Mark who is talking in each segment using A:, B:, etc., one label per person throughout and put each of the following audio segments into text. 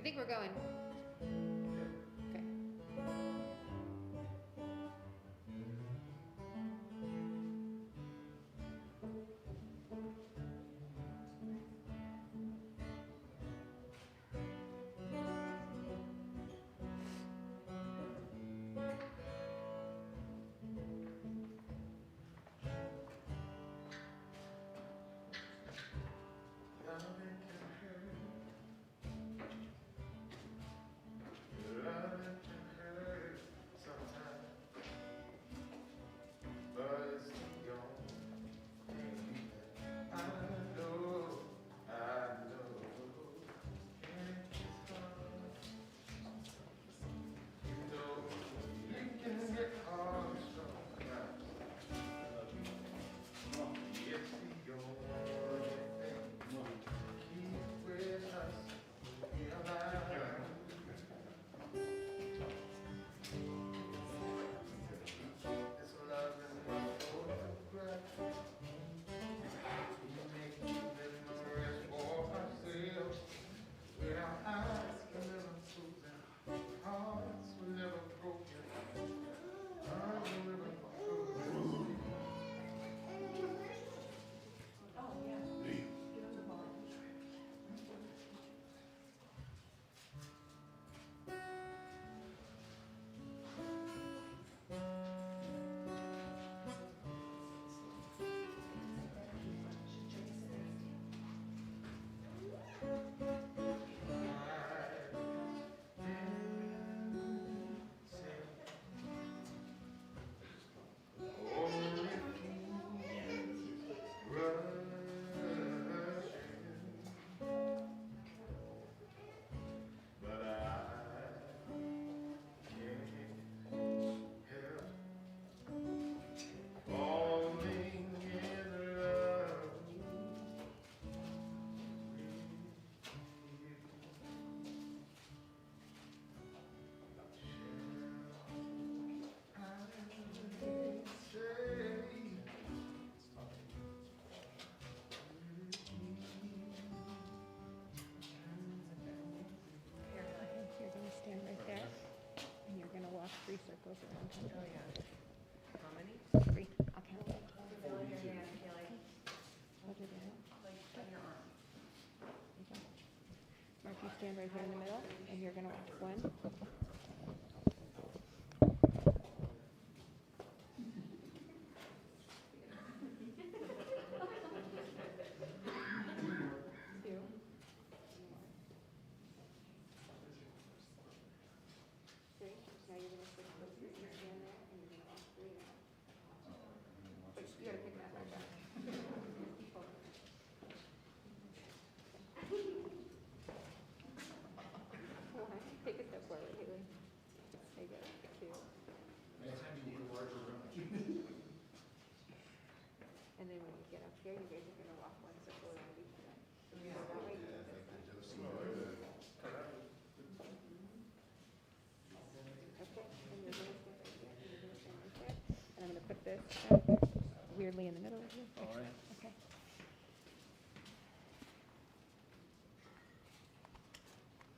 A: think we're going. Okay. Stand right there, and you're going to walk 3 circles around him.
B: Oh, yeah. How many?
A: 3. I'll count.
B: Hold your hand, Hailey.
A: Hold your hand.
B: Like on your arm.
A: Okay. Mark, you stand right here in the middle, and you're going to walk 1. Take a step forward, Hailey. There you go. 2. And then when you get up here, you guys are going to walk 1 circle around each other. So you go that way. Okay, and you're going to stand right there, and you're going to stand right there. And I'm going to put this weirdly in the middle of you.
C: All right.
A: Okay.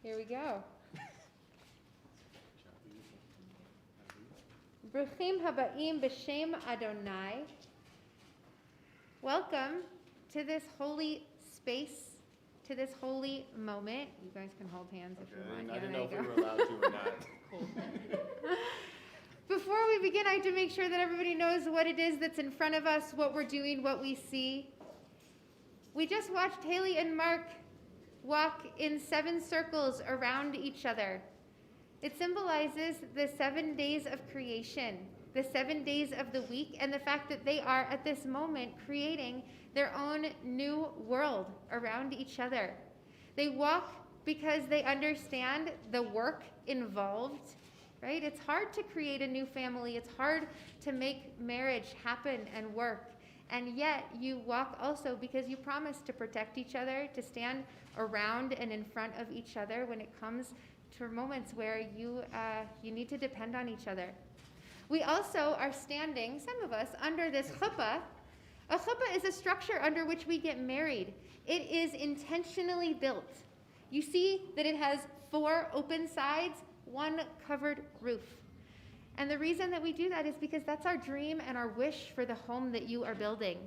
A: Here we go. Bruchim habaim b'shem Adonai. Welcome to this holy space, to this holy moment. You guys can hold hands if you want.
C: I
A: Yeah,
C: didn't
A: there
C: know if
A: you
C: we
A: go.
C: were allowed to or not.
A: Before we begin, I have to make sure that everybody knows what it is that's in front of us, what we're doing, what we see. We just watched Hailey and Marc walk in 7 circles around each other. It symbolizes the 7 days of creation, the 7 days of the week, and the fact that they are at this moment creating their own new world around each other. They walk because they understand the work involved, right? It's hard to create a new family. It's hard to make marriage happen and work. And yet you walk also because you promise to protect each other, to stand around and in front of each other when it comes to moments where you need to depend on each other. We also are standing, some of us, under this chuppah. A chuppah is a structure under which we get married. It is intentionally built. You see that it has 4 open sides, 1 covered roof. And the reason that we do that is because that's our dream and our wish for the home that you are building.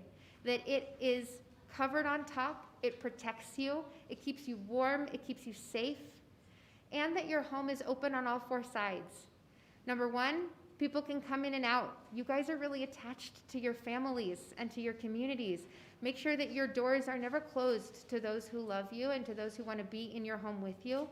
A: That it is covered on top, it protects you, it keeps you warm, it keeps you safe, and that your home is open on all 4 sides. Number 1, people can come in and out. You guys are really attached to your families and to your communities. Make sure that your doors are never closed to those who love you and to those who want to be in your home with you.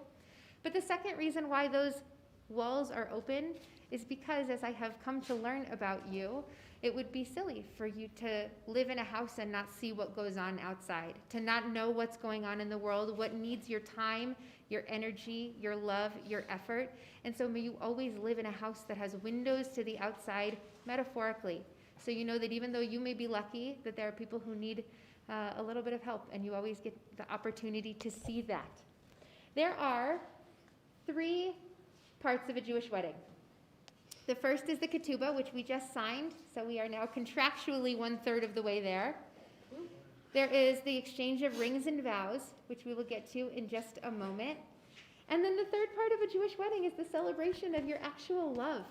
A: But the second reason why those walls are open is because, as I have come to learn about you, it would be silly for you to live in a house and not see what goes on outside, to not know what's going on in the world, what needs your time, your energy, your love, your effort. And so may you always live in a house that has windows to the outside, metaphorically. So you know that even though you may be lucky, that there are people who need a little bit of help, and you always get the opportunity to see that. There are 3 parts of a Jewish wedding. The first is the ketubah, which we just signed, so we are now contractually 1/3 of the way there. There is the exchange of rings and vows, which we will get to in just a moment. And then the third part of a Jewish wedding is the celebration of your actual love.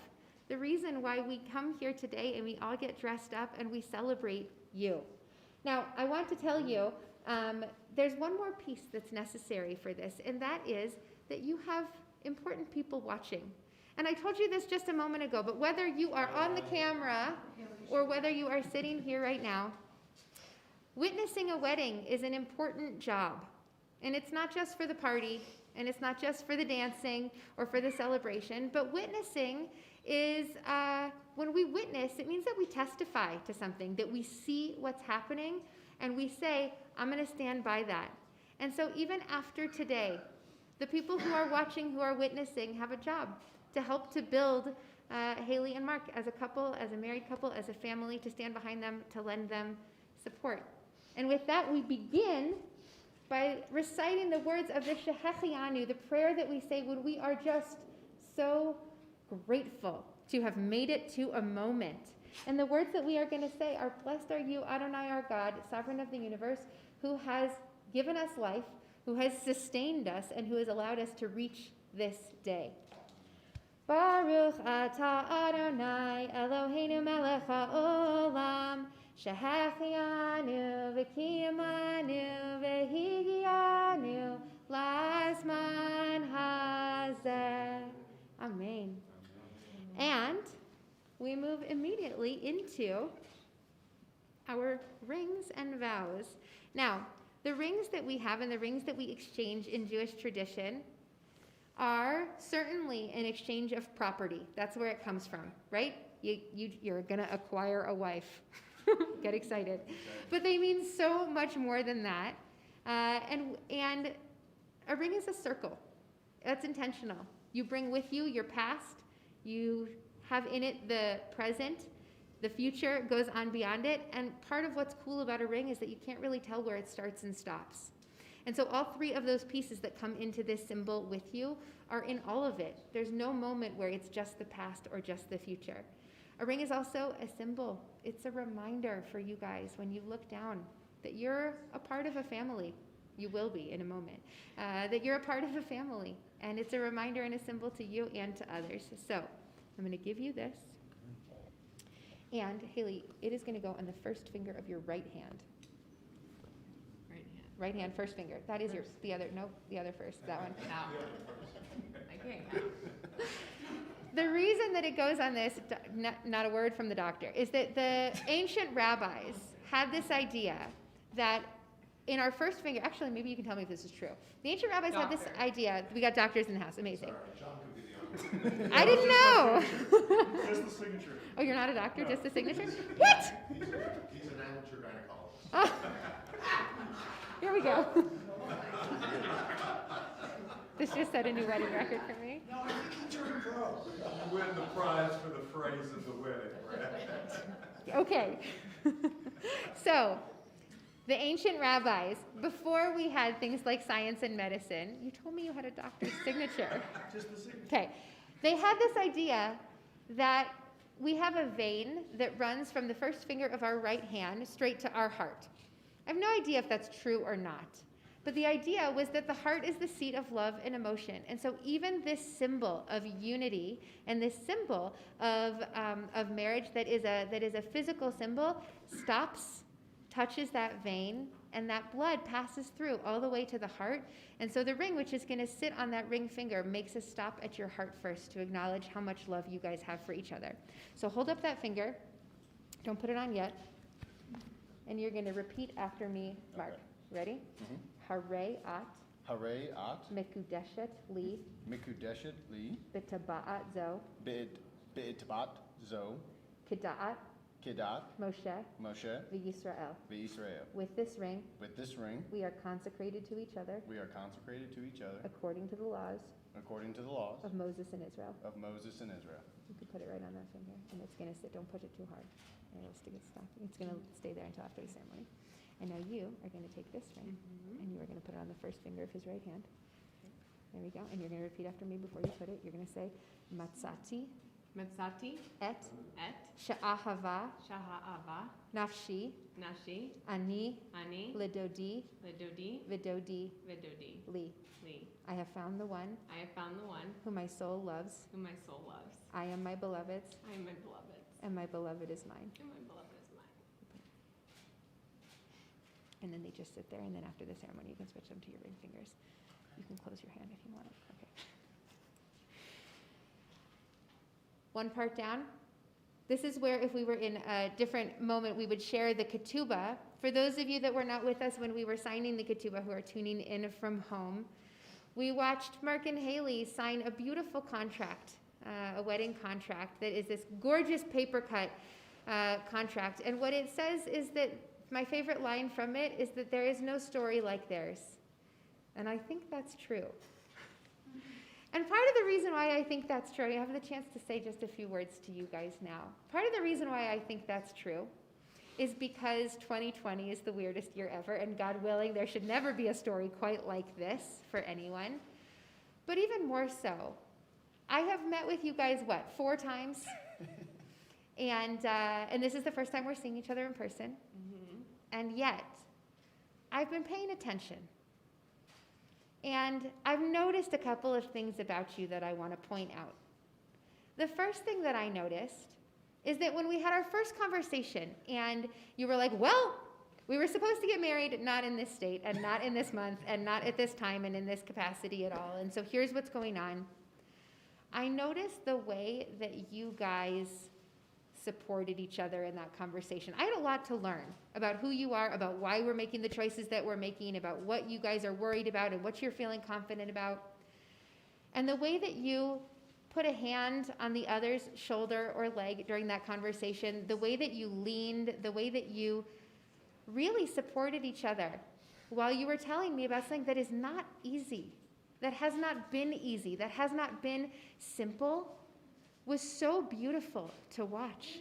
A: The reason why we come here today and we all get dressed up and we celebrate you. Now, I want to tell you, there's one more piece that's necessary for this, and that is that you have important people watching. And I told you this just a moment ago, but whether you are on the camera or whether you are sitting here right now, witnessing a wedding is an important job. And it's not just for the party, and it's not just for the dancing or for the celebration, but witnessing is, when we witness, it means that we testify to something, that we see what's happening, and we say, I'm going to stand by that. And so even after today, the people who are watching, who are witnessing, have a job to help to build Hailey and Marc as a couple, as a married couple, as a family, to stand behind them, to lend them support. And with that, we begin by reciting the words of the Shehechianu, the prayer that we say when we are just so grateful to have made it to a moment. And the words that we are going to say are, blessed are you, Adonai our God, sovereign of the universe, who has given us life, who has sustained us, and who has allowed us to reach this day. Baruch atah Adonai Eloheinu melech haolam, shehechianu v'kiyamanu v'higianu lazman hazeh. Amen. And we move immediately into our rings and vows. Now, the rings that we have and the rings that we exchange in Jewish tradition are certainly an exchange of property. That's where it comes from, right? You're going to acquire a wife. Get excited. But they mean so much more than that. And a ring is a circle. That's intentional. You bring with you your past. You have in it the present. The future goes on beyond it. And part of what's cool about a ring is that you can't really tell where it starts and stops. And so all 3 of those pieces that come into this symbol with you are in all of it. There's no moment where it's just the past or just the future. A ring is also a symbol. It's a reminder for you guys when you look down that you're a part of a family. You will be in a moment. That you're a part of a family. And it's a reminder and a symbol to you and to others. So I'm going to give you this. And Hailey, it is going to go on the first finger of your right hand. Right hand, first finger. That is yours. The other first. That one.
B: I can't count.
A: The reason that it goes on this, not a word from the doctor, is that the ancient rabbis had this idea that in our first finger, actually, maybe you can tell me if this is true. The ancient rabbis had this idea. We got doctors in the house. Amazing.
D: Sorry, John could be the only one.
A: I didn't know.
D: Just the signature.
A: Oh, you're not a doctor,
D: No.
A: just the signature? What?
D: He's an amateur gynecologist.
A: Oh. Here we go. This just set a new wedding record for me.
D: No, I think he turned pro. You win the prize for the phrase of the wedding, right?
A: Okay. So, the ancient rabbis, before we had things like science and medicine, you told me you had a doctor's signature.
D: Just the signature.
A: Okay. They had this idea that we have a vein that runs from the first finger of our right hand straight to our heart. I have no idea if that's true or not. But the idea was that the heart is the seat of love and emotion. And so even this symbol of unity and this symbol of marriage that is a physical symbol stops, touches that vein, and that blood passes through all the way to the heart. And so the ring, which is going to sit on that ring finger, makes a stop at your heart first to acknowledge how much love you guys have for each other. So hold up that finger. Don't put it on yet. And you're going to repeat after me, Mark.
C: Okay.
A: Ready?
C: Mhm.
A: Hare at
C: Hare at
A: Mekudeshet li
C: Mikudeshet li
A: Bitaba'at zo
C: Be'itbat zo
A: Keda'at
C: Kedat
A: Moshe
C: Moshe
A: v'Yisrael.
C: v'Yisrael.
A: With this ring,
C: With this ring,
A: we are consecrated to each other
C: we are consecrated to each other
A: according to the laws
C: according to the laws
A: of Moses and Israel.
C: of Moses and Israel.
A: You can put it right on that finger, and it's going to sit. Don't push it too hard. Or it'll stick it stuck. It's going to stay there until after the ceremony. And now you are going to take this ring, and you are going to put it on the first finger of his right hand. There we go. And you're going to repeat after me before you put it. You're going to say, Matzati
B: Matsati
A: et
B: et
A: sha'ahava
B: shaha'ava
A: nafshi
B: nashi
A: ani
B: ani
A: lidodi
B: ledodi
A: vidodi
B: vedodi
A: li.
B: li.
A: I have found the one
B: I have found the one
A: whom my soul loves.
B: whom my soul loves.
A: I am my beloved's,
B: I am my beloved's,
A: and my beloved is mine.
B: and my beloved is mine.
A: And then they just sit there, and then after the ceremony, you can switch them to your ring fingers. You can close your hand if you want. Okay. One part down. This is where, if we were in a different moment, we would share the ketubah. For those of you that were not with us when we were signing the ketubah, who are tuning in from home, we watched Marc and Hailey sign a beautiful contract, a wedding contract that is this gorgeous paper cut contract. And what it says is that, my favorite line from it is that there is no story like theirs. And I think that's true. And part of the reason why I think that's true, I have the chance to say just a few words to you guys now. Part of the reason why I think that's true is because 2020 is the weirdest year ever, and God willing, there should never be a story quite like this for anyone. But even more so, I have met with you guys, 4 times? And this is the first time we're seeing each other in person. And yet, I've been paying attention. And I've noticed a couple of things about you that I want to point out. The first thing that I noticed is that when we had our first conversation, and you were like, well, we were supposed to get married, not in this state, and not in this month, and not at this time, and in this capacity at all. And so here's what's going on. I noticed the way that you guys supported each other in that conversation. I had a lot to learn about who you are, about why we're making the choices that we're making, about what you guys are worried about and what you're feeling confident about. And the way that you put a hand on the other's shoulder or leg during that conversation, the way that you leaned, the way that you really supported each other while you were telling me about something that is not easy, that has not been easy, that has not been simple, was so beautiful to watch.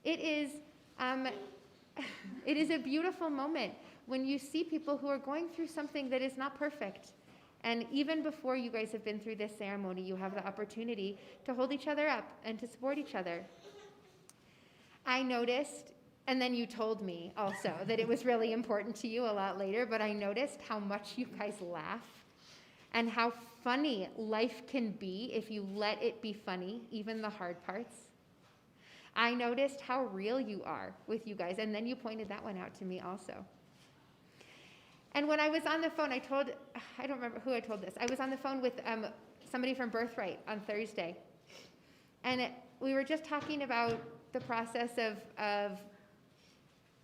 A: It is a beautiful moment when you see people who are going through something that is not perfect. And even before you guys have been through this ceremony, you have the opportunity to hold each other up and to support each other. I noticed, and then you told me also that it was really important to you a lot later, but I noticed how much you guys laugh and how funny life can be if you let it be funny, even the hard parts. I noticed how real you are with you guys, and then you pointed that one out to me also. And when I was on the phone, I don't remember who I told this. I was on the phone with somebody from Birthright on Thursday. And we were just talking about the process of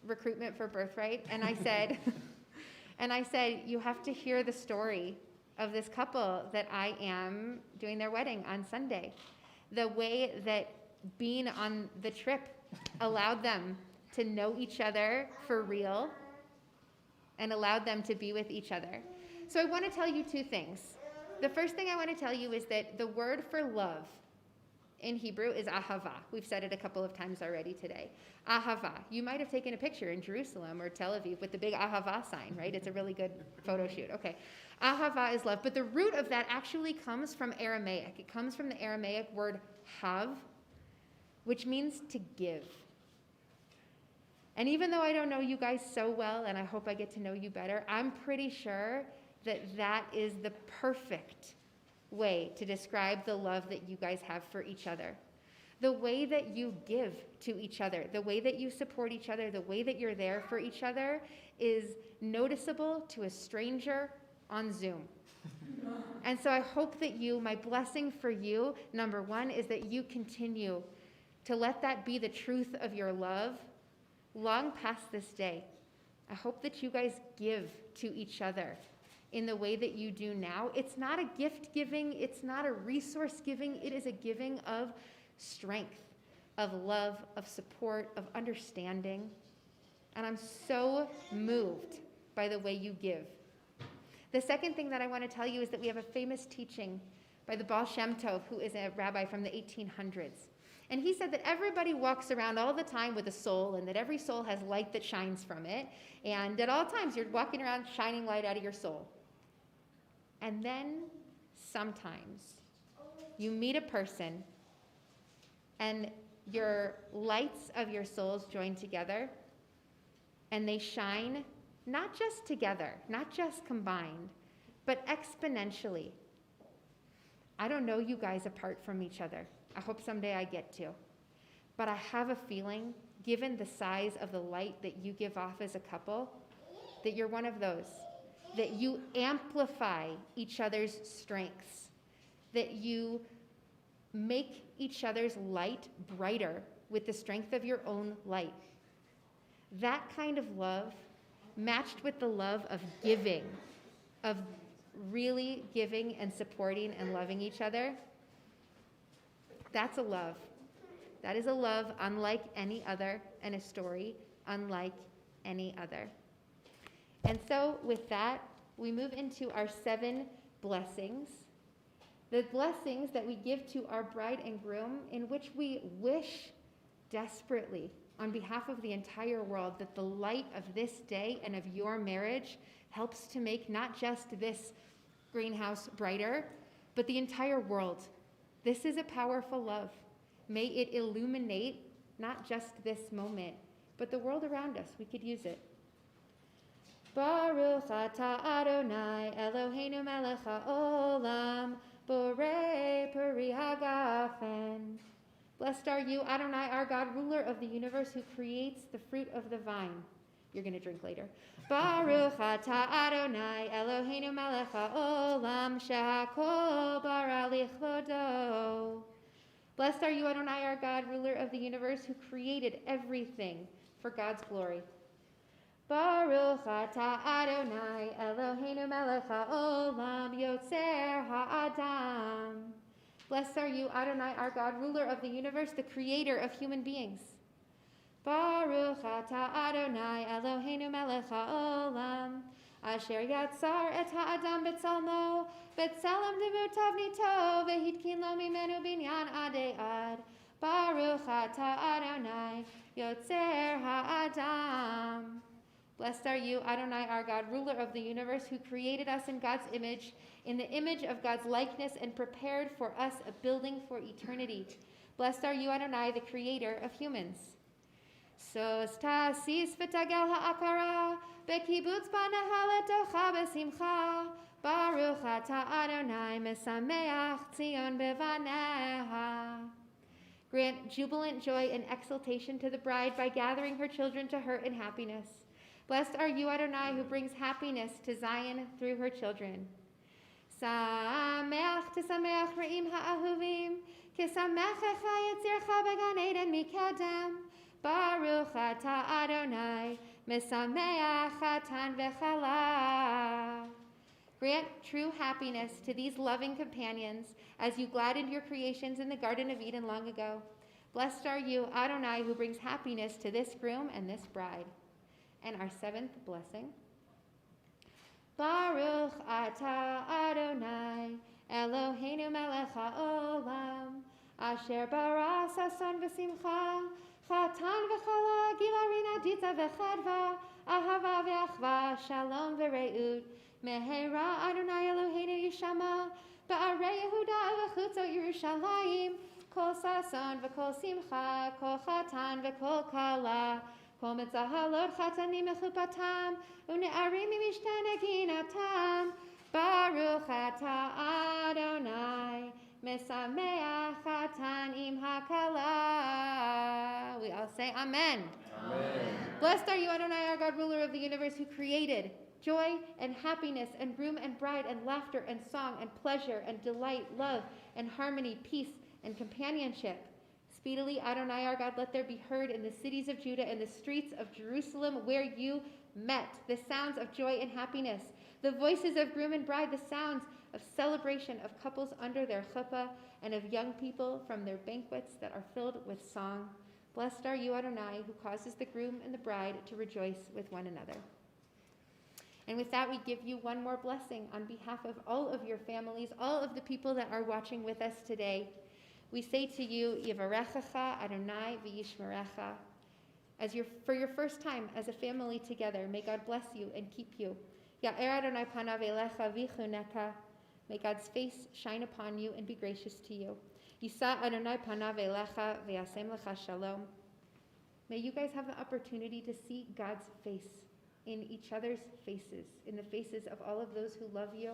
A: recruitment for Birthright. And I said, you have to hear the story of this couple that I am doing their wedding on Sunday. The way that being on the trip allowed them to know each other for real and allowed them to be with each other. So I want to tell you 2 things. The first thing I want to tell you is that the word for love in Hebrew is ahava. We've said it a couple of times already today. Ahava. You might have taken a picture in Jerusalem or Tel Aviv with the big ahava sign, right? It's a really good photo shoot. Okay. Ahava is love. But the root of that actually comes from Aramaic. It comes from the Aramaic word hav, which means to give. And even though I don't know you guys so well, and I hope I get to know you better, I'm pretty sure that that is the perfect way to describe the love that you guys have for each other. The way that you give to each other, the way that you support each other, the way that you're there for each other is noticeable to a stranger on Zoom. And so I hope that my blessing for you, number one, is that you continue to let that be the truth of your love long past this day. I hope that you guys give to each other in the way that you do now. It's not a gift giving, it's not a resource giving, it is a giving of strength, of love, of support, of understanding. And I'm so moved by the way you give. The second thing that I want to tell you is that we have a famous teaching by the Baal Shem Tov, who is a rabbi from the 1800s. And he said that everybody walks around all the time with a soul, and that every soul has light that shines from it. And at all times, you're walking around shining light out of your soul. And then sometimes you meet a person, and your lights of your souls join together, and they shine not just together, not just combined, but exponentially. I don't know you guys apart from each other. I hope someday I get to. But I have a feeling, given the size of the light that you give off as a couple, that you're one of those. That you amplify each other's strengths. That you make each other's light brighter with the strength of your own light. That kind of love, matched with the love of giving, of really giving and supporting and loving each other, that's a love. That is a love unlike any other, and a story unlike any other. And so with that, we move into our 7 blessings. The blessings that we give to our bride and groom, in which we wish desperately on behalf of the entire world that the light of this day and of your marriage helps to make not just this greenhouse brighter, but the entire world. This is a powerful love. May it illuminate not just this moment, but the world around us. We could use it. Baruch atah Adonai Eloheinu melech haolam borei peri hagafen. Blessed are you, Adonai, our God, ruler of the universe, who creates the fruit of the vine. You're going to drink later. Baruch atah Adonai Eloheinu melech haolam shehakol bara lichvodo. Blessed are you, Adonai, our God, ruler of the universe, who created everything for God's glory. Baruch atah Adonai Eloheinu melech haolam yotzer ha'adam. Blessed are you, Adonai, our God, ruler of the universe, the creator of human beings. Baruch atah Adonai Eloheinu melech haolam asher yatzar et ha'adam betzalmo betzelem devutav nito vehitkin lo mimenu binyan adei ad. Baruch atah Adonai yotzer ha'adam. Blessed are you, Adonai, our God, ruler of the universe, who created us in God's image, in the image of God's likeness, and prepared for us a building for eternity. Blessed are you, Adonai, the creator of humans. Sos tasis v'tagel ha'akara, bekibutz b'nehal etocha b'simcha. Baruch atah Adonai mesameach Tzion bevaneha. Grant jubilant joy and exultation to the bride by gathering her children to her in happiness. Blessed are you, Adonai, who brings happiness to Zion through her children. Sameach tisameach re'im ha'ahuvim, kisamechecha yitzircha began eden mikedem. Baruch atah Adonai, mesameach chatan v'chala. Grant true happiness to these loving companions as you gladdened your creations in the Garden of Eden long ago. Blessed are you, Adonai, who brings happiness to this groom and this bride. And our 7th blessing. Baruch atah Adonai Eloheinu melech haolam asher bara sason v'simcha chatan v'chala gila rina dita v'chadva ahava v'achva shalom v'reut mehera Adonai Eloheinu yishama ba'arei Yehuda v'chutzot Yerushalayim kol sason v'kol simcha kol chatan v'kol kala Kol mitzahalot chatanim mechupatam, une'arim mishta naginatam. Baruch atah Adonai, mesameach chatan im hakala. We all say Amen.
C: Amen.
A: Blessed are you, Adonai, our God, ruler of the universe, who created joy and happiness and groom and bride and laughter and song and pleasure and delight, love and harmony, peace and companionship. Speedily, Adonai, our God, let there be heard in the cities of Judah and the streets of Jerusalem where you met the sounds of joy and happiness, the voices of groom and bride, the sounds of celebration of couples under their chuppah and of young people from their banquets that are filled with song. Blessed are you, Adonai, who causes the groom and the bride to rejoice with one another. And with that, we give you one more blessing on behalf of all of your families, all of the people that are watching with us today. We say to you, Yivarechecha Adonai v'yishmerecha. For your first time as a family together, may God bless you and keep you. Ya'er Adonai panav elecha v'chuneka. May God's face shine upon you and be gracious to you. Yisa Adonai panav elecha v'yasem lecha shalom. May you guys have the opportunity to see God's face in each other's faces, in the faces of all of those who love you.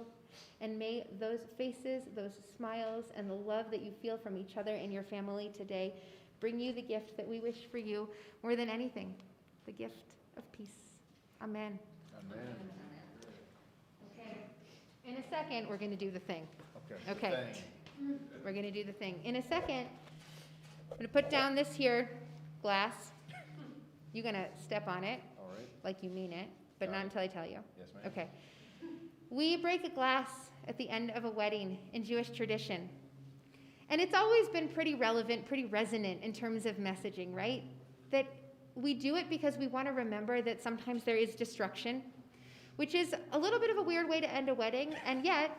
A: And may those faces, those smiles, and the love that you feel from each other and your family today bring you the gift that we wish for you more than anything, the gift of peace. Amen.
C: Amen.
A: Okay. In a second, we're going to do the thing.
C: Okay.
A: Okay. We're going to do the thing. In a second, I'm going to put down this here glass. You're going to step on it
C: All right.
A: like you mean it, but
C: Got
A: not
C: it.
A: until I tell you.
C: Yes, ma'am.
A: Okay. We break a glass at the end of a wedding in Jewish tradition. And it's always been pretty relevant, pretty resonant in terms of messaging, right? That we do it because we want to remember that sometimes there is destruction, which is a little bit of a weird way to end a wedding, and yet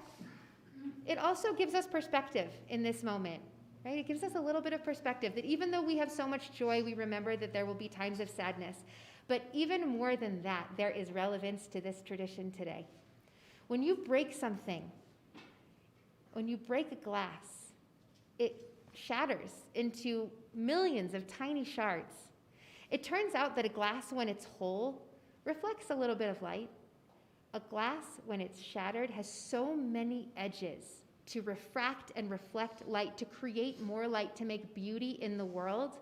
A: it also gives us perspective in this moment, right? It gives us a little bit of perspective that even though we have so much joy, we remember that there will be times of sadness. But even more than that, there is relevance to this tradition today. When you break something, when you break a glass, it shatters into millions of tiny shards. It turns out that a glass, when it's whole, reflects a little bit of light. A glass, when it's shattered, has so many edges to refract and reflect light, to create more light, to make beauty in the world.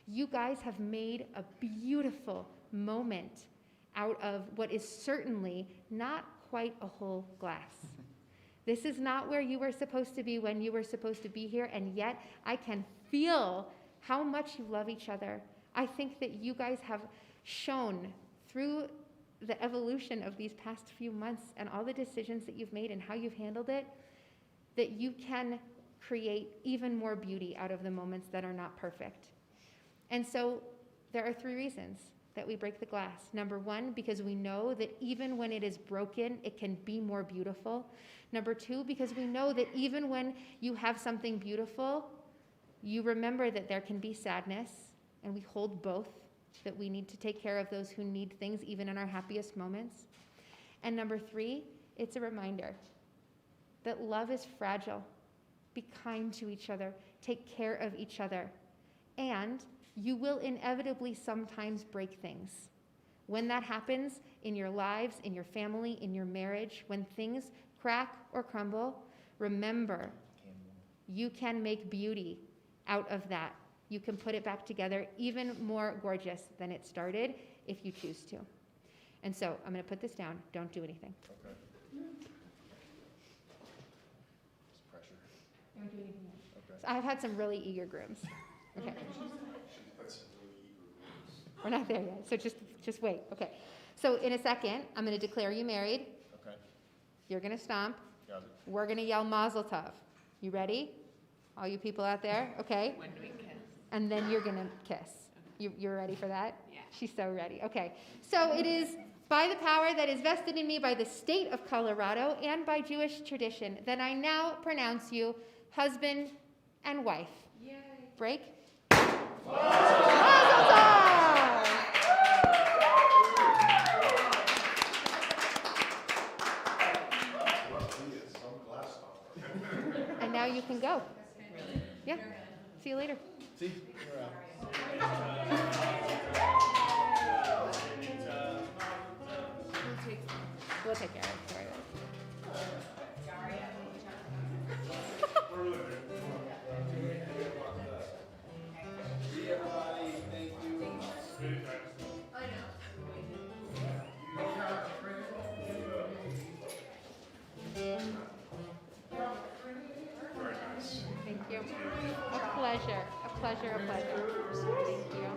A: You guys have made a beautiful moment out of what is certainly not quite a whole glass. This is not where you were supposed to be when you were supposed to be here, and yet I can feel how much you love each other. I think that you guys have shown through the evolution of these past few months and all the decisions that you've made and how you've handled it, that you can create even more beauty out of the moments that are not perfect. And so there are 3 reasons that we break the glass. Number 1, because we know that even when it is broken, it can be more beautiful. Number 2, because we know that even when you have something beautiful, you remember that there can be sadness, and we hold both, that we need to take care of those who need things even in our happiest moments. And number 3, it's a reminder that love is fragile. Be kind to each other. Take care of each other. And you will inevitably sometimes break things. When that happens in your lives, in your family, in your marriage, when things crack or crumble, remember, you can make beauty out of that. You can put it back together even more gorgeous than it started if you choose to. And so I'm going to put this down. Don't do anything.
C: Okay. It's pressure.
A: Don't do anything.
C: Okay.
A: So I've had some really eager grooms. Okay. We're not there yet, so just wait. Okay. So in a second, I'm going to declare you married.
C: Okay.
A: You're going to stomp.
C: Got it.
A: We're going to yell Mazel Tov. You ready? All you people out there? Okay.
B: When do we kiss?
A: And then you're going to kiss. You're ready for that?
B: Yeah.
A: She's so ready. Okay. So it is by the power that is vested in me by the state of Colorado and by Jewish tradition that I now pronounce you husband and wife.
B: Yay.
A: Break. Mazel Tov! And now you can go. Yeah. See you later.
C: See? You're out.
A: take care of it. Sorry.
E: See everybody, thank you.
D: Very nice.
A: Thank you. A pleasure. A pleasure. A pleasure. Thank you.